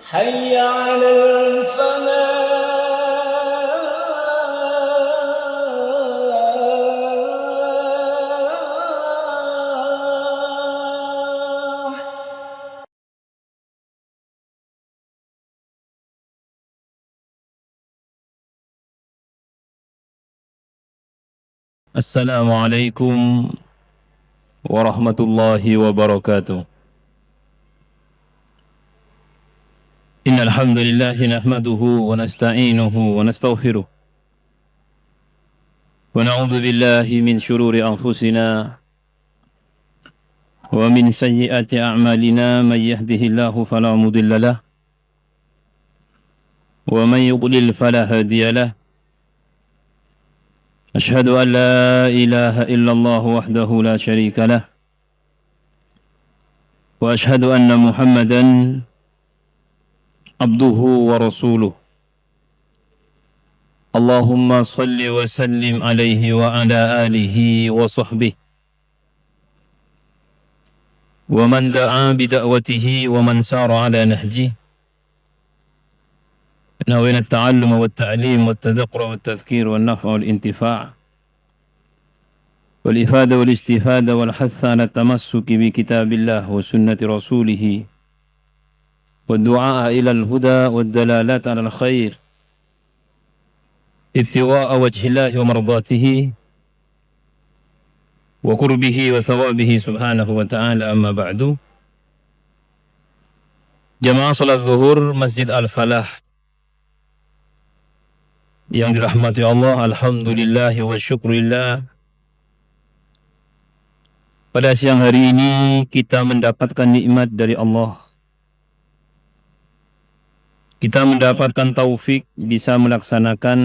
حي على الفلاح. Assalamualaikum warahmatullahi wabarakatuh. Innal hamdalillah nahmaduhu wa nasta'inuhu wa nastaghfiruh. Wa na'udzu billahi min shururi anfusina wa min sayyiati a'malina may yahdihillahu fala mudilla lahu wa may yudlil fala hadiya lahu. أشهد أن لا إله إلا الله وحده لا شريك له وأشهد أن محمدا عبده ورسوله اللهم صل وسلم عليه وعلى آله وصحبه ومن دعا بدعوته ومن سار على نهجه نوينا التعلم والتعليم والتذكر والتذكير والنفع والانتفاع والإفادة والاستفادة والحث على التمسك بكتاب الله وسنة رسوله والدعاء إلى الهدى والدلالات على الخير ابتغاء وجه الله ومرضاته وقربه وثوابه سبحانه وتعالى. أما بعد، jamaah salat zuhur Masjid Al-Falah yang dirahmati Allah, alhamdulillah wa syukurillah. Pada siang hari ini kita mendapatkan nikmat dari Allah. Kita mendapatkan taufik bisa melaksanakan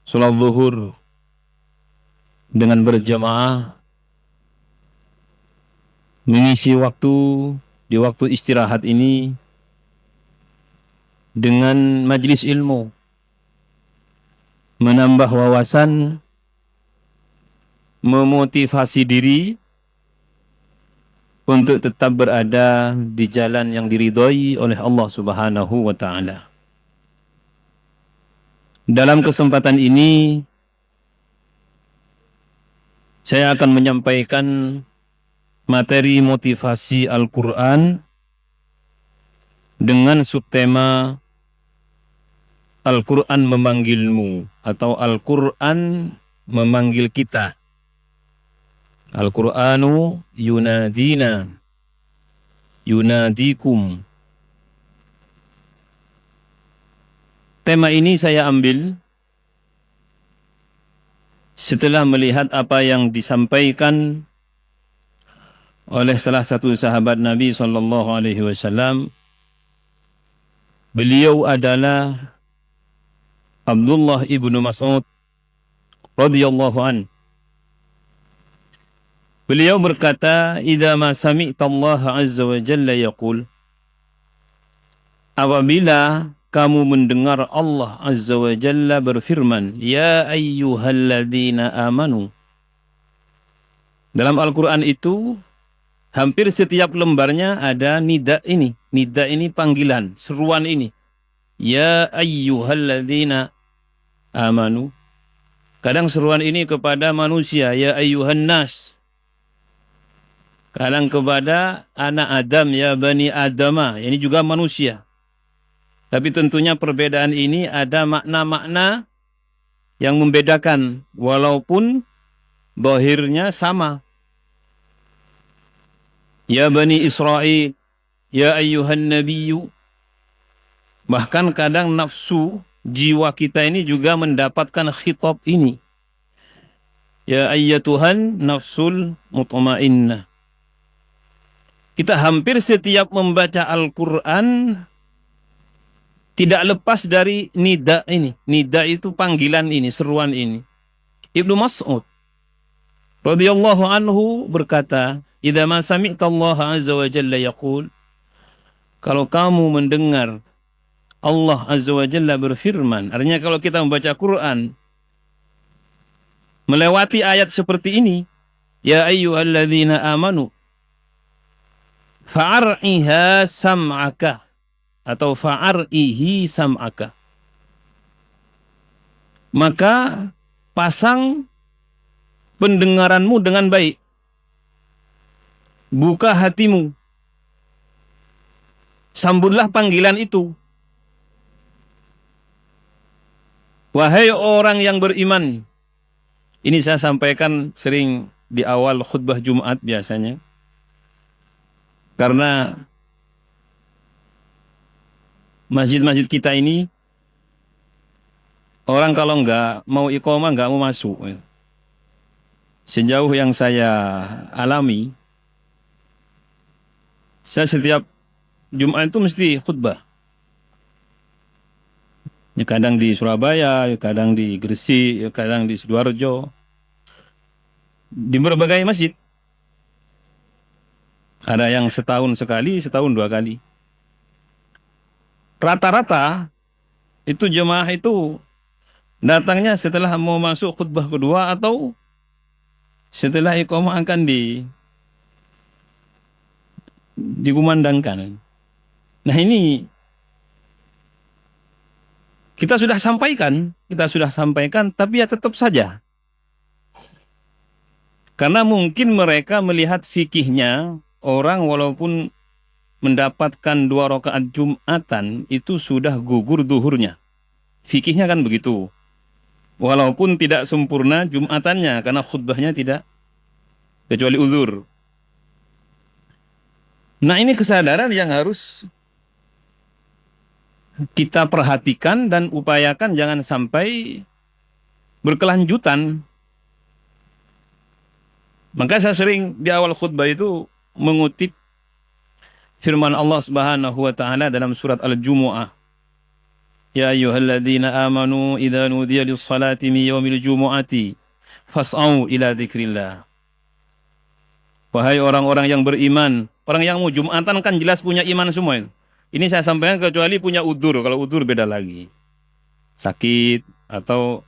salat zuhur dengan berjamaah, mengisi waktu di waktu istirahat ini dengan majlis ilmu, menambah wawasan, memotivasi diri untuk tetap berada di jalan yang diridhoi oleh Allah Subhanahu wa taala. Dalam kesempatan ini saya akan menyampaikan materi motivasi Al-Qur'an dengan subtema Al-Qur'an memanggilmu atau Al-Qur'an memanggil kita. Al-Qur'anu yunadina, yunadikum. Tema ini saya ambil setelah melihat apa yang disampaikan oleh salah satu sahabat Nabi SAW. Beliau adalah Abdullah ibnu Mas'ud radhiyallahu an. Beliau berkata, "Idza ma sami'ta Allah azza wa jalla yaqul." Apabila kamu mendengar Allah azza wa jalla berfirman, "Ya ayyuhalladzina amanu." Dalam Al-Qur'an itu hampir setiap lembarnya ada nida ini. Nida ini panggilan, seruan ini. Ya ayyuhalladzina amanu. Kadang seruan ini kepada manusia, ya ayyuhan nas. Kadang kepada anak Adam, ya bani Adama. Ini juga manusia. Tapi tentunya perbedaan ini ada makna-makna yang membedakan, walaupun zahirnya sama. Ya bani Israel, ya ayyuhan nabiyyu. Bahkan kadang nafsu jiwa kita ini juga mendapatkan khitab ini. Ya ayyatuhan nafsul mutmainnah. Kita hampir setiap membaca Al-Quran tidak lepas dari nida ini. Nida itu panggilan ini, seruan ini. Ibnu Mas'ud radhiyallahu anhu berkata, "Idza ma sami'ta Allah azza wa jalla yaqul." Kalau kamu mendengar Allah azza wa jalla berfirman, artinya kalau kita membaca Quran melewati ayat seperti ini, ya ayyuhalladzina amanu fa'ar'iha sam'aka. atau fa'ar'ihi sam'aka. Maka pasang pendengaranmu dengan baik. Buka hatimu. Sambutlah panggilan itu. Wahai orang yang beriman. Ini saya sampaikan sering di awal khutbah Jumat biasanya. Karena masjid-masjid kita ini, orang kalau nggak mau iqamah nggak mau masuk. Sejauh yang saya alami, saya setiap Jumat itu mesti khutbah. Ya, kadang di Surabaya, ya, kadang di Gresik, ya, kadang di Sidoarjo, di berbagai masjid. Ada yang setahun sekali, setahun 2 kali. Rata-rata itu jemaah itu datangnya setelah mau masuk khutbah kedua atau setelah iqamah akan dikumandangkan. Nah ini kita sudah sampaikan, tapi ya tetap saja. Karena mungkin mereka melihat fikihnya, orang walaupun mendapatkan 2 rakaat Jumatan, itu sudah gugur duhurnya. Fikihnya kan begitu. Walaupun tidak sempurna Jumatannya, karena khutbahnya tidak, kecuali uzur. Nah ini kesadaran yang harus kita perhatikan dan upayakan jangan sampai berkelanjutan. Maka saya sering di awal khutbah itu mengutip firman Allah Subhanahu wa taala dalam surat Al-Jumu'ah. Ya ayyuhalladzina amanu idza nudiya lis-salati min yaumil jumu'ati fas'au ila dzikrillah. Wahai orang-orang yang beriman, orang yang mau Jumatan kan jelas punya iman semua. Ini saya sampaikan kecuali punya udzur. Kalau udzur beda lagi. Sakit atau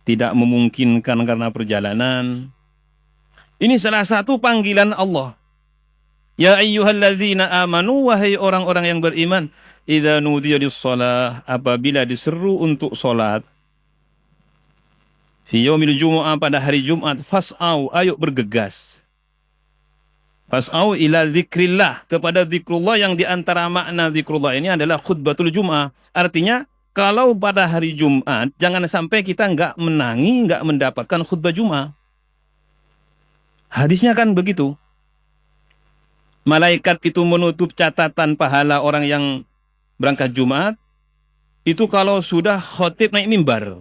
tidak memungkinkan karena perjalanan. Ini salah satu panggilan Allah. Ya ayyuhalladzina amanu, wahai orang-orang yang beriman, idza nudiya lis-shalah, apabila diseru untuk salat, fi yaumil jumu'ah, pada hari Jumat, fas'au, ayo bergegas. Fas'au ila dzikrillah, kepada zikrullah, yang diantara makna zikrullah ini adalah khutbatul Jum'ah. Artinya, kalau pada hari Jumat, jangan sampai kita nggak menangi, nggak mendapatkan khutbah Jum'ah. Hadisnya kan begitu. Malaikat itu menutup catatan pahala orang yang berangkat Jumat, itu kalau sudah khotib naik mimbar,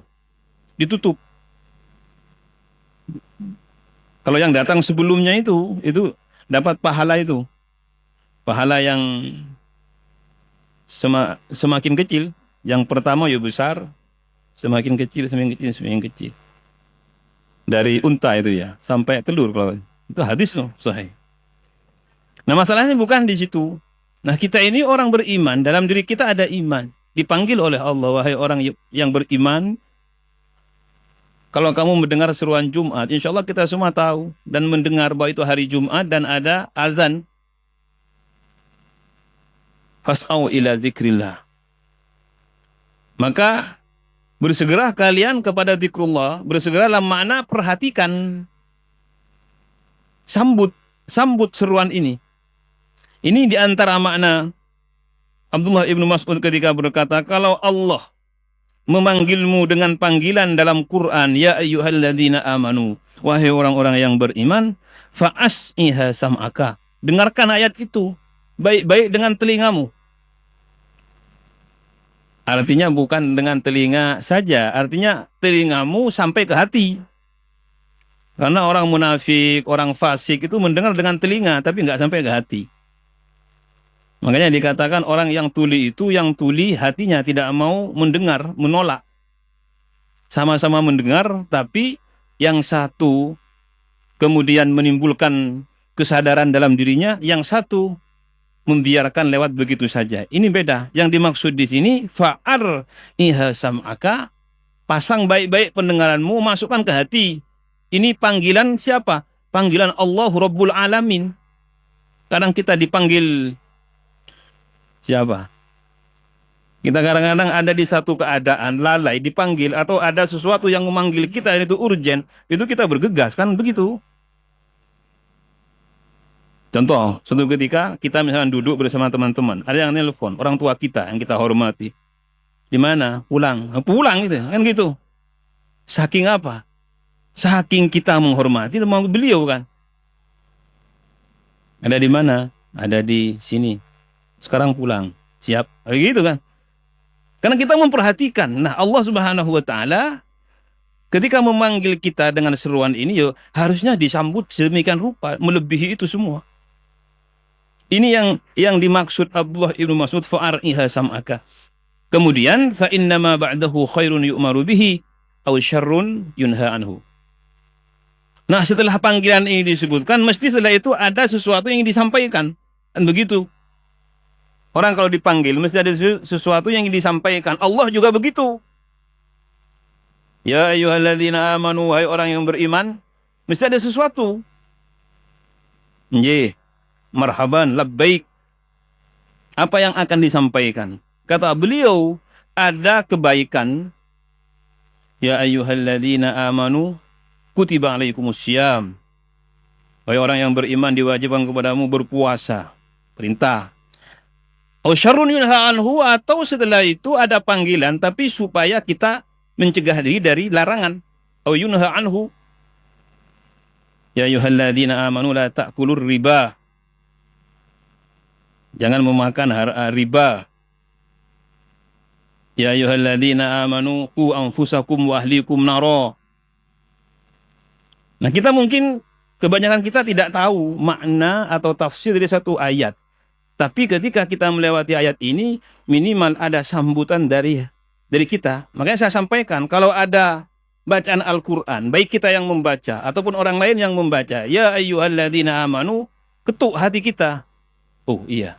ditutup. Kalau yang datang sebelumnya itu dapat pahala itu. Pahala yang semakin kecil. Yang pertama ya besar, semakin kecil, semakin kecil, semakin kecil. Dari unta itu ya, sampai telur. Kalau itu hadis loh, sahih. Nah masalahnya bukan di situ. Nah kita ini orang beriman, dalam diri kita ada iman. Dipanggil oleh Allah, wahai orang yang beriman, kalau kamu mendengar seruan Jumat, insya Allah kita semua tahu dan mendengar bahwa itu hari Jumat dan ada azan. Fas'au ila dzikrillah. Maka bersegera kalian kepada zikrullah, bersegera dalam makna perhatikan. Sambut seruan ini. Ini diantara makna Abdullah ibnu Mas'ud ketika berkata, kalau Allah memanggilmu dengan panggilan dalam Quran, ya ayyuhalladzina amanu, wahai orang-orang yang beriman, fa'as'iha sam'aka, dengarkan ayat itu baik-baik dengan telingamu. Artinya bukan dengan telinga saja, artinya telingamu sampai ke hati. Karena orang munafik, orang fasik itu mendengar dengan telinga tapi nggak sampai ke hati. Makanya dikatakan orang yang tuli itu, yang tuli hatinya tidak mau mendengar, menolak. Sama-sama mendengar, tapi yang satu kemudian menimbulkan kesadaran dalam dirinya, yang satu membiarkan lewat begitu saja. Ini beda. Yang dimaksud di sini, fa'ar iha sam'aka, pasang baik-baik pendengaranmu, masukkan ke hati. Ini panggilan siapa? Panggilan Allah Rabbul Alamin. Kadang kita dipanggil siapa? Kita kadang-kadang ada di satu keadaan lalai dipanggil atau ada sesuatu yang memanggil kita dan itu urgent, itu kita bergegas kan begitu. Contoh, suatu ketika kita misalnya duduk bersama teman-teman, ada yang nelpon, orang tua kita yang kita hormati. Di mana? Pulang. Pulang gitu, kan gitu. Saking apa? Saking kita menghormati beliau kan. Ada di mana? Ada di sini. Sekarang pulang. Siap. Gitu kan. Karena kita memperhatikan. Nah, Allah Subhanahu wa taala ketika memanggil kita dengan seruan ini, harusnya disambut sedemikian rupa, melebihi itu semua. Ini yang dimaksud Abdullah ibnu Mas'ud, fa'ar'iha sam'aka. Kemudian fa innama ba'dahu khairun yu'maru bihi aw syarrun yunha anhu. Nah, setelah panggilan ini disebutkan, mesti setelah itu ada sesuatu yang disampaikan. Dan begitu. Orang kalau dipanggil mesti ada sesuatu yang disampaikan. Allah juga begitu. Ya ayyuhalladzina amanu, wahai orang yang beriman, mesti ada sesuatu. Nggih. Marhaban, labbaik. Apa yang akan disampaikan? Kata beliau, ada kebaikan. Ya ayyuhalladzina amanu, kutiba alaikumussyam. Wahai orang yang beriman, diwajibkan kepadamu berpuasa. Perintah. Au syarrun yunha anhu, atau setelah itu ada panggilan tapi supaya kita mencegah diri dari larangan. Au yunha anhu. Ya ayyuhalladzina amanu la ta'kulur riba. Jangan memakan riba. Ya ayyuhalladzina amanu qu anfusakum wa ahlikum nara. Nah, kita mungkin kebanyakan kita tidak tahu makna atau tafsir dari satu ayat. Tapi ketika kita melewati ayat ini, minimal ada sambutan dari kita. Makanya saya sampaikan, kalau ada bacaan Al-Quran, baik kita yang membaca ataupun orang lain yang membaca, ya ayyuhalladzina amanu, ketuk hati kita. Oh iya.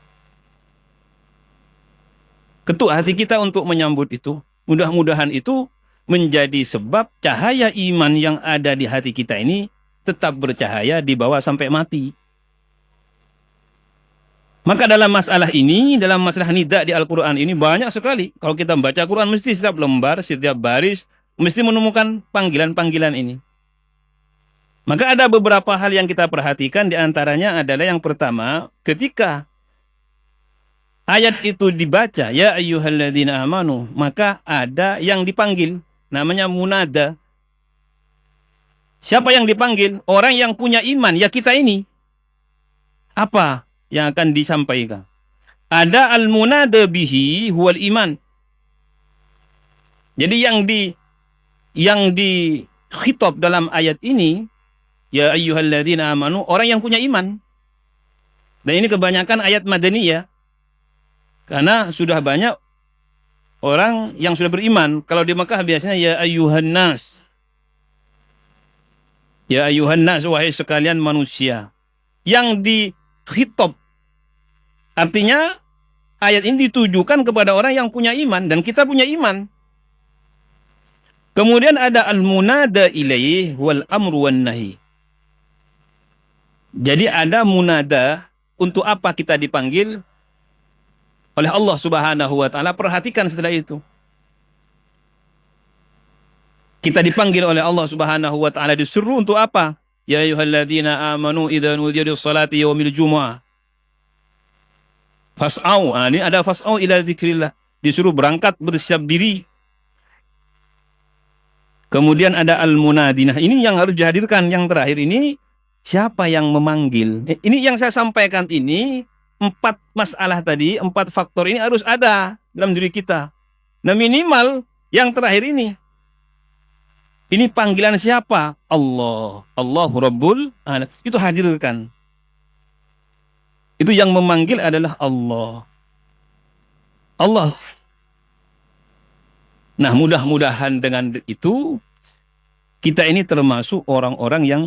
Ketuk hati kita untuk menyambut itu. Mudah-mudahan itu menjadi sebab cahaya iman yang ada di hati kita ini tetap bercahaya di bawah sampai mati. Maka dalam masalah ini, dalam masalah nida di Al-Quran ini banyak sekali. Kalau kita membaca Quran, mesti setiap lembar, setiap baris, mesti menemukan panggilan-panggilan ini. Maka ada beberapa hal yang kita perhatikan, diantaranya adalah yang pertama, ketika ayat itu dibaca, ya ayyuhalladzina amanu, maka ada yang dipanggil, namanya munada. Siapa yang dipanggil? Orang yang punya iman, ya kita ini. Apa yang akan disampaikan? Ada al-munada bihi huwal iman. Jadi yang di khitab dalam ayat ini, ya ayyuhalladzina amanu, orang yang punya iman. Dan ini kebanyakan ayat madaniyah. Karena sudah banyak orang yang sudah beriman. Kalau di Mekah biasanya ya ayyuhan nas. Ya ayyuhan nas, wahai sekalian manusia. Yang di khitab, artinya ayat ini ditujukan kepada orang yang punya iman, dan kita punya iman. Kemudian ada al-munada ilaih wal amru wan nahi. Jadi ada munada, untuk apa kita dipanggil oleh Allah Subhanahu wa taala. Perhatikan setelah itu. Kita dipanggil oleh Allah Subhanahu wa taala, disuruh untuk apa? Ya ayyuhalladzina amanu idza nudiya lis-salati yaumil jumu'ah fas'au. Ini ada fas'au ila dzikrillah. Disuruh berangkat, bersiap diri. Kemudian ada al-munadinah. Ini yang harus dihadirkan. Yang terakhir ini, siapa yang memanggil? Ini yang saya sampaikan ini, 4 masalah tadi, 4 faktor ini harus ada dalam diri kita. Nah, minimal yang terakhir ini. Ini panggilan siapa? Allah. Allahu Rabbul Alamin. Itu hadirkan. Itu yang memanggil adalah Allah. Allah. Nah, mudah-mudahan dengan itu kita ini termasuk orang-orang yang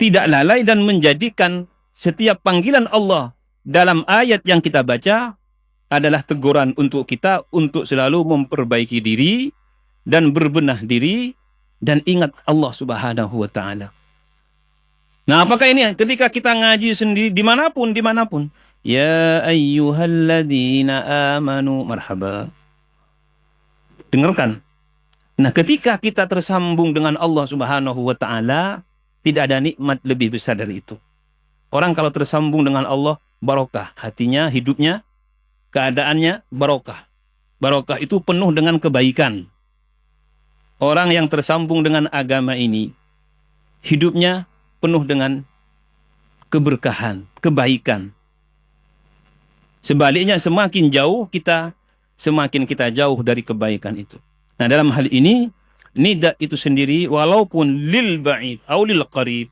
tidak lalai dan menjadikan setiap panggilan Allah dalam ayat yang kita baca adalah teguran untuk kita untuk selalu memperbaiki diri dan berbenah diri dan ingat Allah Subhanahu wa taala. Nah, apakah ini ketika kita ngaji sendiri dimanapun, Ya ayyuhalladzina amanu. Marhaba. Dengarkan. Nah, ketika kita tersambung dengan Allah Subhanahu wa taala, tidak ada nikmat lebih besar dari itu. Orang kalau tersambung dengan Allah, barokah. Hatinya, hidupnya, keadaannya barokah. Barokah itu penuh dengan kebaikan. Orang yang tersambung dengan agama ini, hidupnya penuh dengan keberkahan, kebaikan. Sebaliknya semakin jauh kita, semakin kita jauh dari kebaikan itu. Nah, dalam hal ini, nida itu sendiri walaupun lil ba'id atau lil qarib.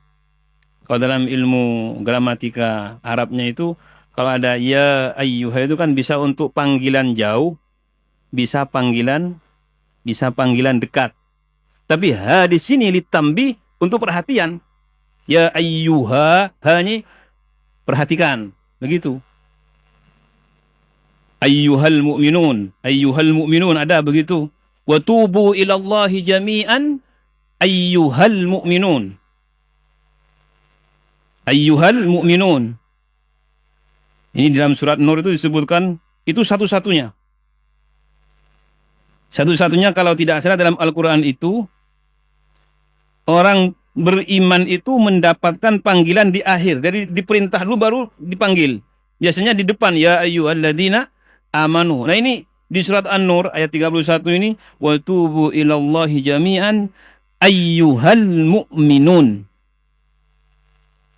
Kalau dalam ilmu gramatika Arabnya itu, kalau ada ya ayyuha itu kan bisa untuk panggilan jauh, bisa panggilan dekat. Tapi ha di sini litambih untuk perhatian. Ya ayyuha, hanya perhatikan, begitu. Ayyuhal mu'minun ada begitu. Wa tubu ilallahi jami'an ayyuhal mu'minun. Ayyuhal mu'minun. Ini dalam surat Nur itu disebutkan, itu satu-satunya. Satu-satunya kalau tidak salah dalam Al-Quran itu, orang beriman itu mendapatkan panggilan di akhir. Jadi diperintah dulu baru dipanggil. Biasanya di depan, ya ayyuhalladzina amanu. Nah ini di surat An-Nur ayat 31 ini, wa tubu ilallahi jami'an ayyuhal mu'minun.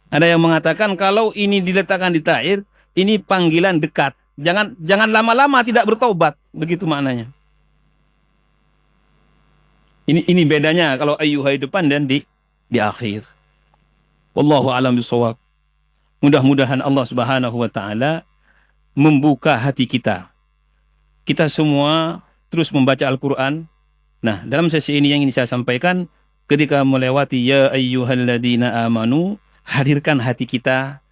Ada yang mengatakan kalau ini diletakkan di akhir, ini panggilan dekat. Jangan lama-lama tidak bertobat. Begitu maknanya. Ini bedanya kalau ayyuhai depan dan di akhir. Wallahu a'lam bishawab. Mudah-mudahan Allah Subhanahu wa taala membuka hati kita. Kita semua terus membaca Al-Qur'an. Nah, dalam sesi ini yang ingin saya sampaikan, ketika melewati ya ayyuhalladzina amanu, hadirkan hati kita,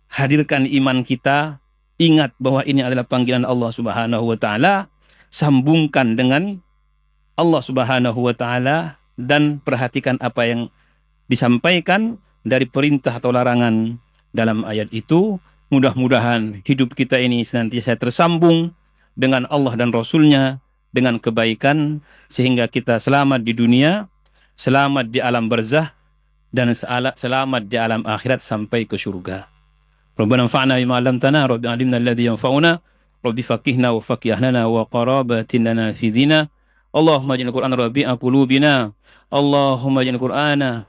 hadirkan iman kita, ingat bahwa ini adalah panggilan Allah Subhanahu wa taala, sambungkan dengan Allah Subhanahu wa taala dan perhatikan apa yang disampaikan dari perintah atau larangan dalam ayat itu. Mudah-mudahan hidup kita ini senantiasa tersambung dengan Allah dan Rasul-Nya dengan kebaikan sehingga kita selamat di dunia, selamat di alam barzah dan selamat di alam akhirat sampai ke surga. Rabbana anfa'na bima 'allamtana, Rabbi 'allimna alladhi yanfa'una, Rabbi faqihna wa faqih ahlana wa qarabatin lana fi dina. Allahumma ij'al Qur'ana rabi'a qulubina, Allahumma ij'al Qur'ana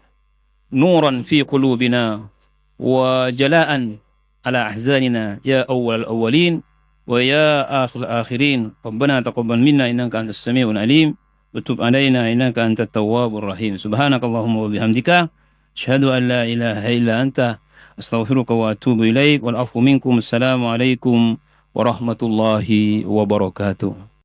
nuran fi qulubina wa jala'an ala ahzanina ya awwal al-awwalin wa ya akhir al-akhirin. Rabbana taqabbal minna innaka antas samiul alim wa tub alaina innaka antat tawwabur rahim. Subhanakallahumma wa bihamdika asyhadu an la ilaha illa anta astaghfiruka wa atubu ilaik wal afu minkum. Assalamu alaikum warahmatullahi wabarakatuh.